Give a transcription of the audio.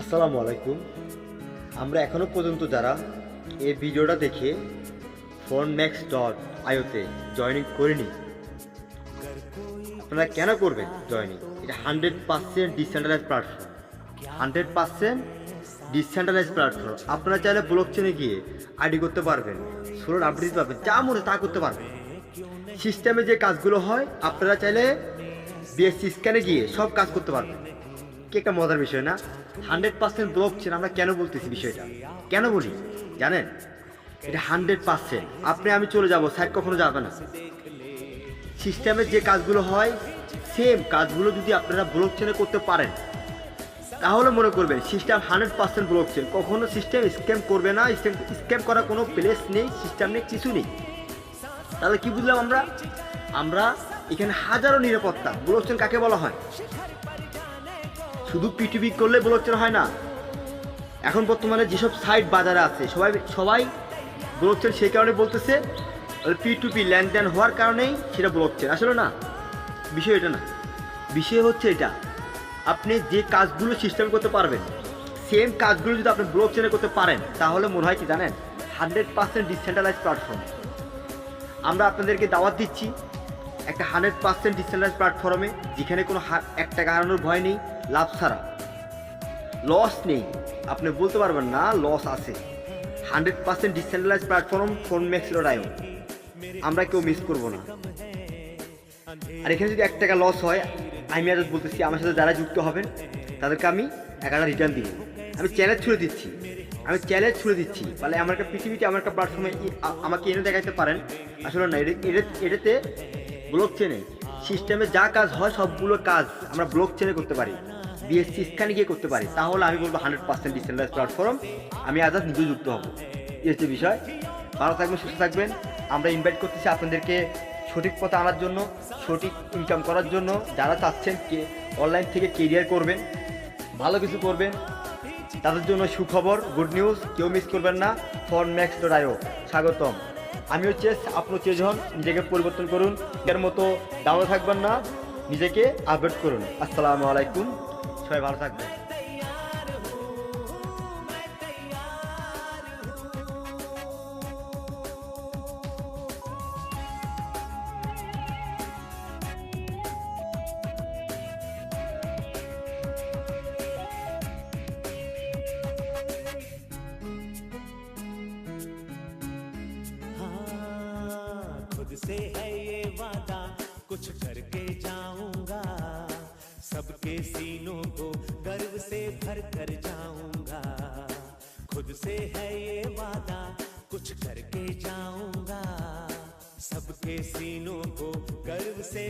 আসসালামু আলাইকুম। আমরা এখনও পর্যন্ত যারা এই ভিডিওটা দেখে phonemax.io তে জয়েনিং করিনি, আপনারা কেন করবেন জয়েনিং? এটা 100% ডিসেন্ট্রালাইজ প্ল্যাটফর্ম, 100% ডিসেন্ট্রালাইজ প্ল্যাটফর্ম। আপনারা চাইলে ব্লক চেনে গিয়ে আইডি করতে পারবেন, সোলার আপডেট পাবেন, যা মনে তা করতে পারবেন। সিস্টেমে যে কাজগুলো হয় আপনারা চাইলে বিএসসি স্ক্যানে গিয়ে সব কাজ করতে পারবেন। কি একটা মজার বিষয় না? 100% ব্লক চেন আমরা কেন বলতেছি বিষয়টা, কেন বলি জানেন? এটা 100%। আপনি আমি চলে যাব, সাইট কখনো যাবে না। সিস্টেমের যে কাজগুলো হয় সেম কাজগুলো যদি আপনারা ব্লক চেনে করতে পারেন তাহলে মনে করবেন সিস্টেম 100% ব্লক চেন। কখনো সিস্টেম স্ক্যাম করবে না, স্ক্যাম করার কোনো প্লেস নেই, সিস্টেম নেই, কিছু নেই। তাহলে কি বুঝলাম আমরা এখানে হাজারো নিরাপত্তা। ব্লক চেন কাকে বলা হয়? শুধু পিটিপি করলে ব্লক চেন হয় না। এখন বর্তমানে যেসব সাইট বাজারে আছে সবাই ব্লক চেন সেই কারণে বলতেছে, পি2পি লেনদেন হওয়ার কারণেই সেটা ব্লক চেন। আসলে না, বিষয় এটা না। বিষয় হচ্ছে এটা, আপনি যে কাজগুলো সিস্টেম করতে পারবেন সেম কাজগুলো যদি আপনি ব্লক চেনে করতে পারেন তাহলে মনে হয় কি জানেন, 100% ডিসেন্ট্রালাইজ প্ল্যাটফর্ম। আমরা আপনাদেরকে দাওয়াত দিচ্ছি একটা 100% ডিসেন্ট্রালাইজ প্ল্যাটফর্মে, যেখানে কোনো 1 টাকা হারানোর ভয় নেই, লাভ ছাড়া, লস নেই। আপনি বলতে পারবেন না লস আছে। 100% ডিসেন্ট্রালাইজ প্ল্যাটফর্ম phonemax.io, আমরা কেউ মিস করবো না। আর এখানে যদি 1 টাকা লস হয়, আমি আজ বলতেছি আমার সাথে যারা যুক্ত হবেন তাদেরকে আমি 1,000 রিটার্ন দিব। আমি চ্যালেঞ্জ ছুড়ে দিচ্ছি মানে আমার একটা পৃথিবীতে আমার একটা প্ল্যাটফর্মে আমাকে এনে দেখাতে পারেন। আসলে না, এটাতে ব্লক চেনে সিস্টেমে যা কাজ হয় সবগুলো কাজ আমরা ব্লক চেনে করতে পারি, বিএসসি স্ক্যানে গিয়ে করতে পারি। তাহলে আমি বলবো 100% ডিসেন্ট্রালাইজ প্ল্যাটফর্ম। আমি আজাদ নিজেও যুক্ত হব। এই হচ্ছে বিষয়। ভালো থাকবেন, সুস্থ থাকবেন। আমরা ইনভাইট করতেছি আপনাদেরকে সঠিক পথে আনার জন্য, সঠিক ইনকাম করার জন্য। যারা চাচ্ছেন অনলাইন থেকে কেরিয়ার করবেন, ভালো কিছু করবেন, তাদের জন্য সুখবর, গুড নিউজ। কেউ মিস করবেন না। phonemax.io স্বাগতম। আমি হচ্ছে আপনি চেঞ্জ হন, নিজেকে পরিবর্তন করুন, এর মতো ডাউনে থাকবেন না, নিজেকে আপডেট করুন। আসসালামু আলাইকুম, সবাই ভালো থাকবেন। खुद से है ये वादा, कुछ करके जाऊंगा, सबके सीनों को गर्व से भर कर जाऊंगा। खुद से है ये वादा, कुछ करके जाऊंगा, सबके सीनों को गर्व से